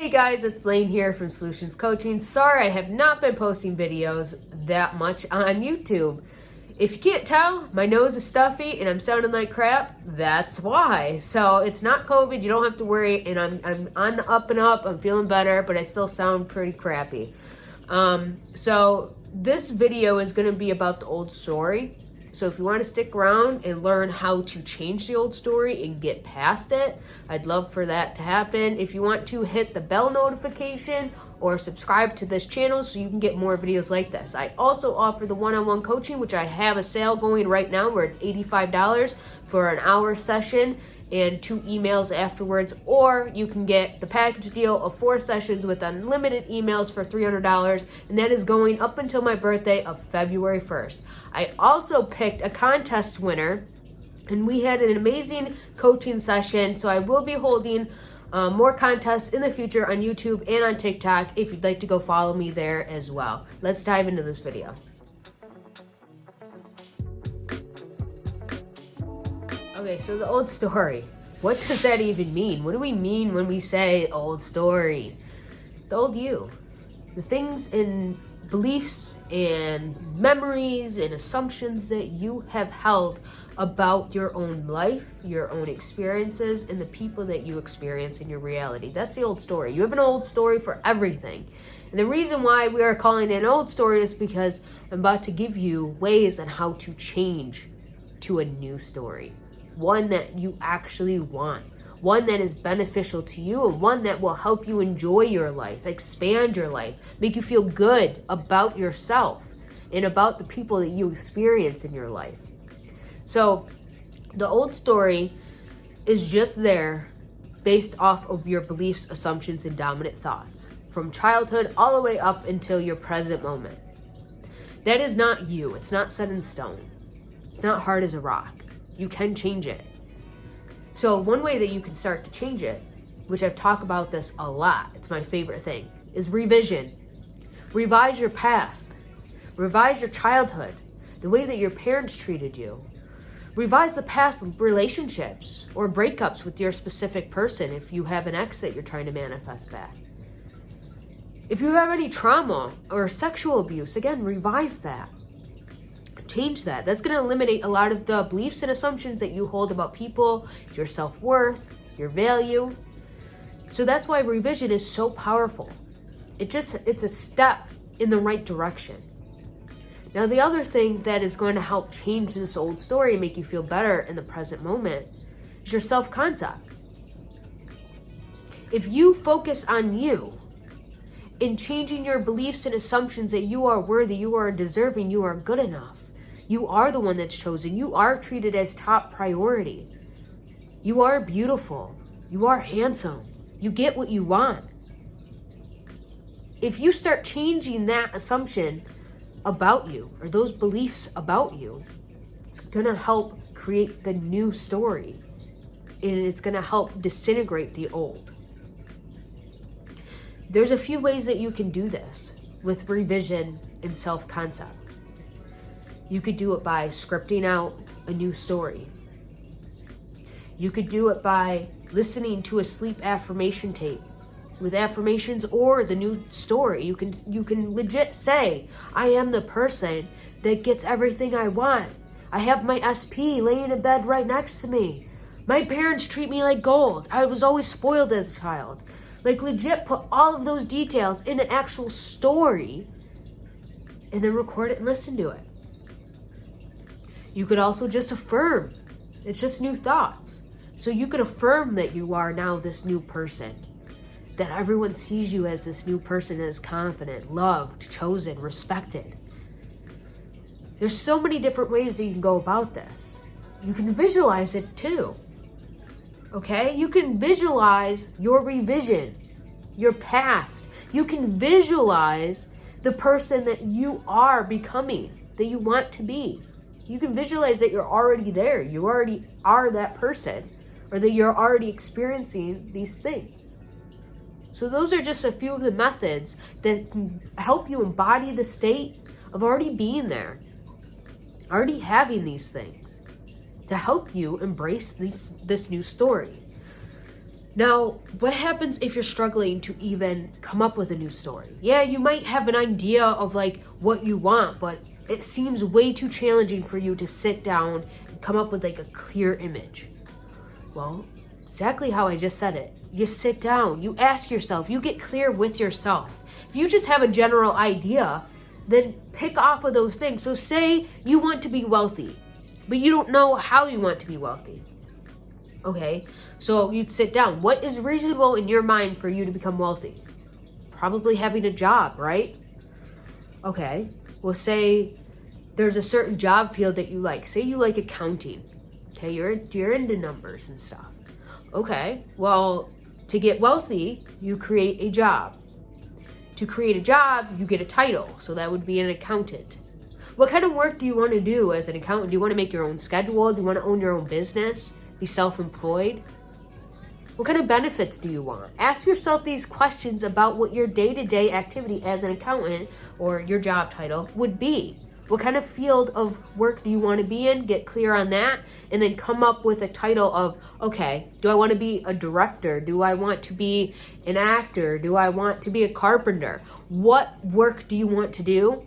Hey guys, it's Laon here from Soulutions Coaching. Sorry I have not been posting videos that much on YouTube. If you can't tell, my nose is stuffy and I'm sounding like crap. That's why. So it's not COVID, you don't have to worry, and I'm on the up and up, I'm feeling better, but I still sound pretty crappy. So this video is going to be about the old story. So if you want to stick around and learn how to change the old story and get past it, I'd love for that to happen. If you want to, hit the bell notification or subscribe to this channel so you can get more videos like this. I also offer the one-on-one coaching, which I have a sale going right now where it's $85 for an hour session and 2 emails afterwards, or you can get the package deal of 4 sessions with unlimited emails for $300, and that is going up until my birthday of February 1st. I also picked a contest winner, and we had an amazing coaching session, so I will be holding more contests in the future on YouTube and on TikTok if you'd like to go follow me there as well. Let's dive into this video. Okay, so the old story. What does that even mean? What do we mean when we say old story? The old you. The things and beliefs and memories and assumptions that you have held about your own life, your own experiences, and the people that you experience in your reality. That's the old story. You have an old story for everything. And the reason why we are calling it an old story is because I'm about to give you ways on how to change to a new story. One that you actually want, one that is beneficial to you, and one that will help you enjoy your life, expand your life, make you feel good about yourself and about the people that you experience in your life. So the old story is just there based off of your beliefs, assumptions, and dominant thoughts from childhood all the way up until your present moment. That is not you. It's not set in stone. It's not hard as a rock. You can change it. So one way that you can start to change it, which I've talked about this a lot, it's my favorite thing, is revision. Revise your past. Revise your childhood, the way that your parents treated you. Revise the past relationships or breakups with your specific person if you have an ex that you're trying to manifest back. If you have any trauma or sexual abuse, again, revise that. Change that. That's going to eliminate a lot of the beliefs and assumptions that you hold about people, your self-worth, your value. So that's why revision is so powerful. It's a step in the right direction. Now, the other thing that is going to help change this old story and make you feel better in the present moment is your self-concept. If you focus on you, in changing your beliefs and assumptions that you are worthy, you are deserving, you are good enough. You are the one that's chosen. You are treated as top priority. You are beautiful. You are handsome. You get what you want. If you start changing that assumption about you or those beliefs about you, it's going to help create the new story, and it's going to help disintegrate the old. There's a few ways that you can do this with revision and self-concept. You could do it by scripting out a new story. You could do it by listening to a sleep affirmation tape with affirmations or the new story. You can legit say, I am the person that gets everything I want. I have my SP laying in bed right next to me. My parents treat me like gold. I was always spoiled as a child. Like, legit put all of those details in an actual story and then record it and listen to it. You could also just affirm. It's just new thoughts. So you could affirm that you are now this new person. That everyone sees you as this new person that is confident, loved, chosen, respected. There's so many different ways that you can go about this. You can visualize it too. Okay? You can visualize your revision, your past. You can visualize the person that you are becoming, that you want to be. You can visualize that you're already there. You already are that person, or that you're already experiencing these things. So those are just a few of the methods that can help you embody the state of already being there, already having these things to help you embrace this new story. Now, what happens if you're struggling to even come up with a new story? Yeah, you might have an idea of like what you want, but it seems way too challenging for you to sit down and come up with like a clear image. Well, exactly how I just said it. You sit down, you ask yourself, you get clear with yourself. If you just have a general idea, then pick off of those things. So say you want to be wealthy, but you don't know how you want to be wealthy. Okay, so you'd sit down. What is reasonable in your mind for you to become wealthy? Probably having a job, right? Okay, well, say there's a certain job field that you like. Say you like accounting. Okay, you're into numbers and stuff. Okay, well, to get wealthy, you create a job. To create a job, you get a title. So that would be an accountant. What kind of work do you want to do as an accountant? Do you want to make your own schedule? Do you want to own your own business? Be self-employed? What kind of benefits do you want? Ask yourself these questions about what your day-to-day activity as an accountant or your job title would be. What kind of field of work do you want to be in? Get clear on that, and then come up with a title of, okay, do I want to be a director? Do I want to be an actor? Do I want to be a carpenter? What work do you want to do?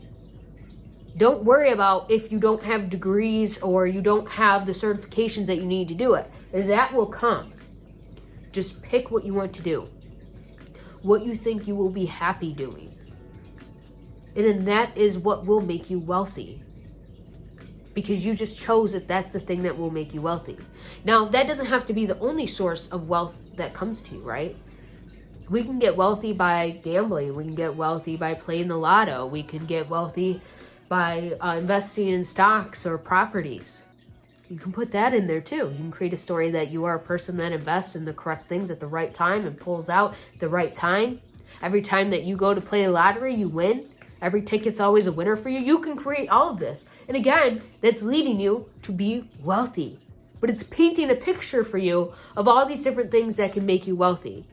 Don't worry about if you don't have degrees or you don't have the certifications that you need to do it. That will come. Just pick what you want to do. What you think you will be happy doing. And then that is what will make you wealthy. Because you just chose that that's the thing that will make you wealthy. Now, that doesn't have to be the only source of wealth that comes to you, right? We can get wealthy by gambling. We can get wealthy by playing the lotto. We can get wealthy by investing in stocks or properties. You can put that in there too. You can create a story that you are a person that invests in the correct things at the right time and pulls out at the right time. Every time that you go to play the lottery, you win. Every ticket's always a winner for you. You can create all of this. And again, that's leading you to be wealthy. But it's painting a picture for you of all these different things that can make you wealthy.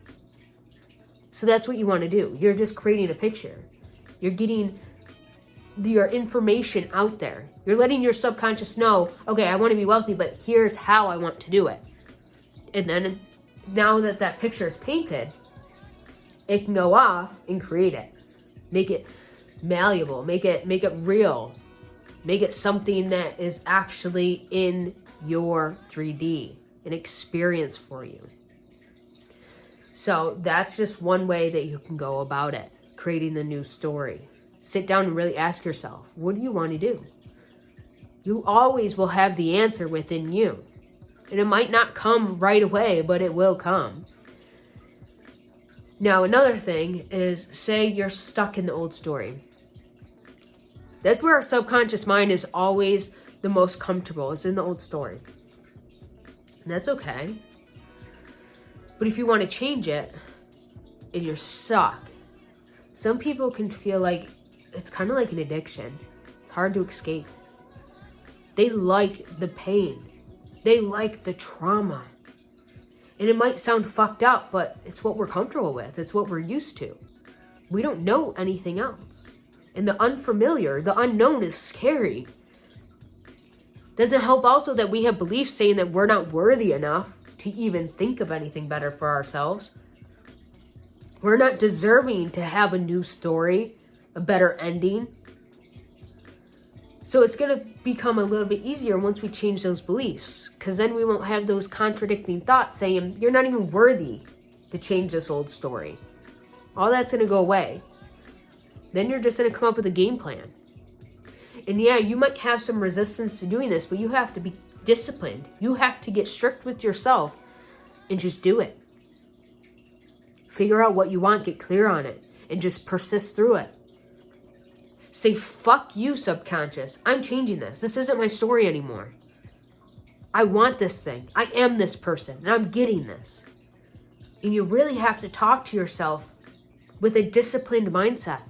So that's what you want to do. You're just creating a picture. You're getting your information out there. You're letting your subconscious know, okay, I want to be wealthy, but here's how I want to do it. And then now that that picture is painted, it can go off and create it. Make it malleable, make it real. Make it something that is actually in your 3D, an experience for you. So that's just one way that you can go about it, creating the new story. Sit down and really ask yourself, what do you want to do? You always will have the answer within you. And it might not come right away, but it will come. Now, another thing is, say you're stuck in the old story. That's where our subconscious mind is always the most comfortable. It's in the old story. And that's okay. But if you want to change it and you're stuck, some people can feel like it's kind of like an addiction. It's hard to escape. They like the pain. They like the trauma. And it might sound fucked up, but it's what we're comfortable with. It's what we're used to. We don't know anything else. And the unfamiliar, the unknown is scary. Doesn't help also that we have beliefs saying that we're not worthy enough to even think of anything better for ourselves. We're not deserving to have a new story, a better ending. So it's going to become a little bit easier once we change those beliefs, because then we won't have those contradicting thoughts saying you're not even worthy to change this old story. All that's going to go away. Then you're just going to come up with a game plan. And yeah, you might have some resistance to doing this, but you have to be disciplined. You have to get strict with yourself and just do it. Figure out what you want, get clear on it, and just persist through it. Say, fuck you, subconscious. I'm changing this. This isn't my story anymore. I want this thing. I am this person, and I'm getting this. And you really have to talk to yourself with a disciplined mindset.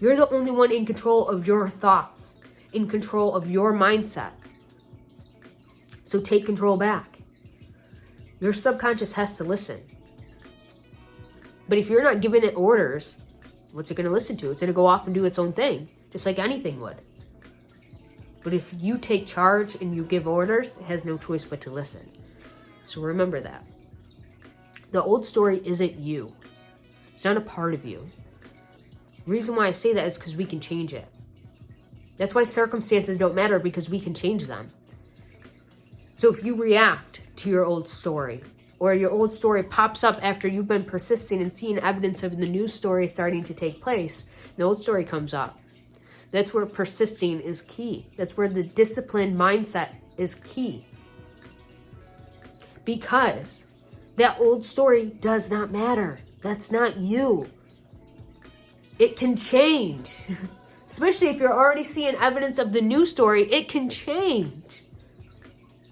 You're the only one in control of your thoughts, in control of your mindset. So take control back. Your subconscious has to listen. But if you're not giving it orders, what's it going to listen to? It's going to go off and do its own thing, just like anything would. But if you take charge and you give orders, it has no choice but to listen. So remember that. The old story isn't you. It's not a part of you. The reason why I say that is because we can change it. That's why circumstances don't matter, because we can change them. So if you react to your old story, or your old story pops up after you've been persisting and seeing evidence of the new story starting to take place, the old story comes up. That's where persisting is key. That's where the disciplined mindset is key. Because that old story does not matter. That's not you. It can change. Especially if you're already seeing evidence of the new story, it can change.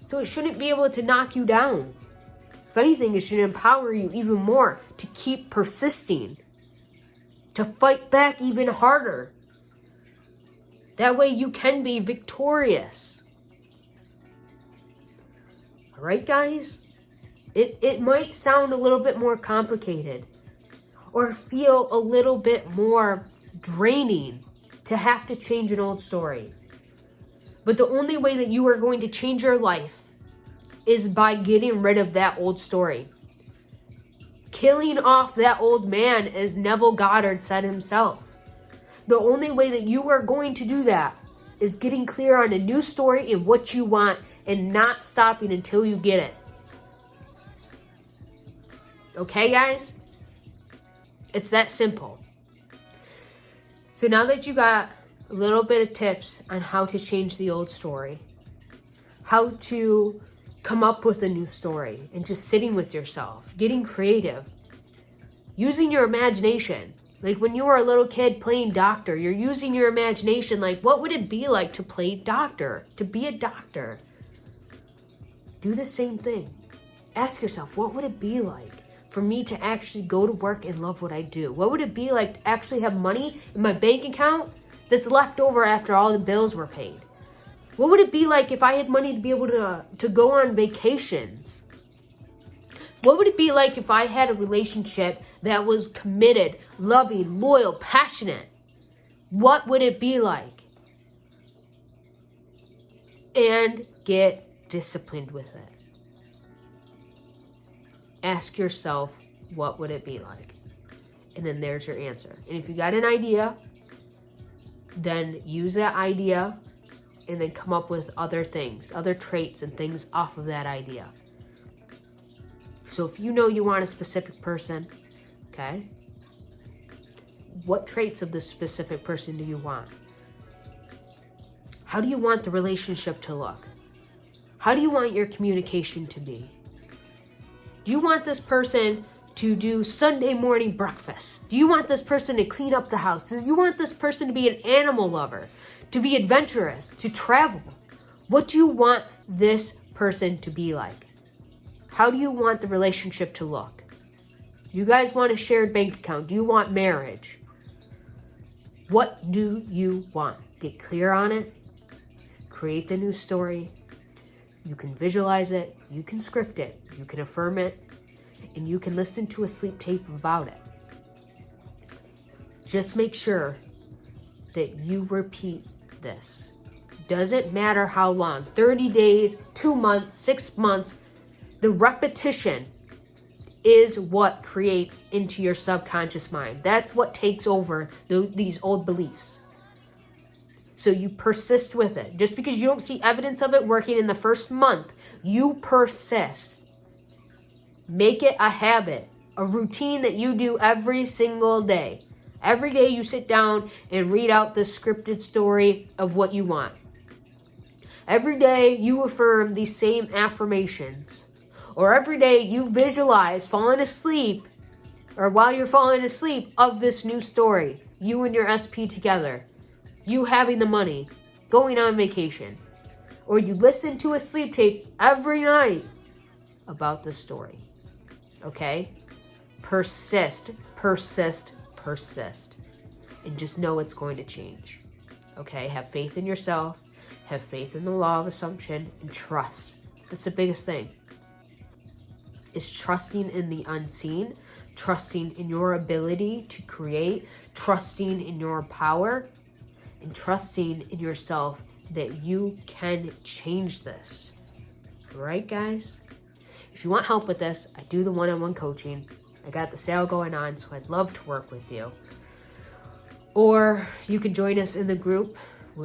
So it shouldn't be able to knock you down. If anything, it should empower you even more to keep persisting, to fight back even harder. That way you can be victorious. All right, guys? It might sound a little bit more complicated or feel a little bit more draining to have to change an old story. But the only way that you are going to change your life is by getting rid of that old story. Killing off that old man, as Neville Goddard said himself. The only way that you are going to do that is getting clear on a new story and what you want, and not stopping until you get it. Okay, guys? It's that simple. So now that you got a little bit of tips on how to change the old story, how to come up with a new story, and just sitting with yourself, getting creative, using your imagination. Like when you were a little kid playing doctor, you're using your imagination. Like, what would it be like to play doctor, to be a doctor? Do the same thing. Ask yourself, what would it be like for me to actually go to work and love what I do? What would it be like to actually have money in my bank account that's left over after all the bills were paid? What would it be like if I had money to be able to go on vacations? What would it be like if I had a relationship that was committed, loving, loyal, passionate? What would it be like? And get disciplined with it. Ask yourself, what would it be like? And then there's your answer. And if you got an idea, then use that idea and then come up with other things, other traits and things off of that idea. So if you know you want a specific person, okay, what traits of this specific person do you want? How do you want the relationship to look? How do you want your communication to be? Do you want this person to do Sunday morning breakfast? Do you want this person to clean up the house? Do you want this person to be an animal lover, to be adventurous, to travel? What do you want this person to be like? How do you want the relationship to look? You guys want a shared bank account? Do you want marriage? What do you want? Get clear on it. Create the new story. You can visualize it. You can script it. You can affirm it. And you can listen to a sleep tape about it. Just make sure that you repeat this. Doesn't matter how long. 30 days, 2 months, 6 months. The repetition is what creates into your subconscious mind. That's what takes over these old beliefs. So you persist with it. Just because you don't see evidence of it working in the first month, you persist. Make it a habit, a routine that you do every single day. Every day you sit down and read out the scripted story of what you want. Every day you affirm these same affirmations. Or every day you visualize falling asleep, or while you're falling asleep, of this new story. You and your SP together. You having the money. Going on vacation. Or you listen to a sleep tape every night about the story. Okay? Persist, persist, persist. And just know it's going to change. Okay? Have faith in yourself. Have faith in the law of assumption. And trust. That's the biggest thing. Is trusting in the unseen, trusting in your ability to create, trusting in your power, and trusting in yourself that you can change this. Right, guys? if you want help with this, I do the one-on-one coaching. I got the sale going on, so I'd love to work with you. Or you can join us in the group.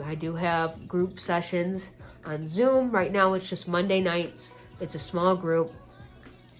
I do have group sessions on Zoom. Right now it's just Monday nights. It's a small group,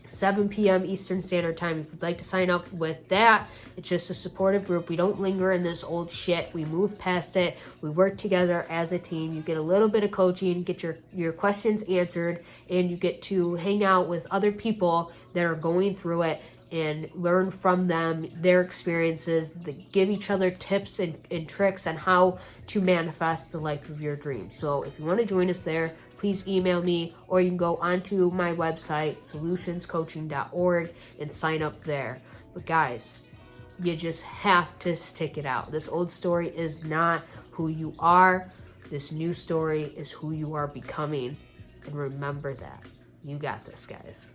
7 p.m. Eastern Standard Time. If you'd like to sign up with that, it's just a supportive group. We don't linger in this old shit. We move past it. We work together as a team. You get a little bit of coaching, get your questions answered, and you get to hang out with other people that are going through it and learn from them, their experiences, give each other tips and tricks on how to manifest the life of your dreams. So if you want to join us there, please email me, or you can go onto my website, soulutionscoaching.org, and sign up there. But guys, you just have to stick it out. This old story is not who you are. This new story is who you are becoming. And remember that. You got this, guys.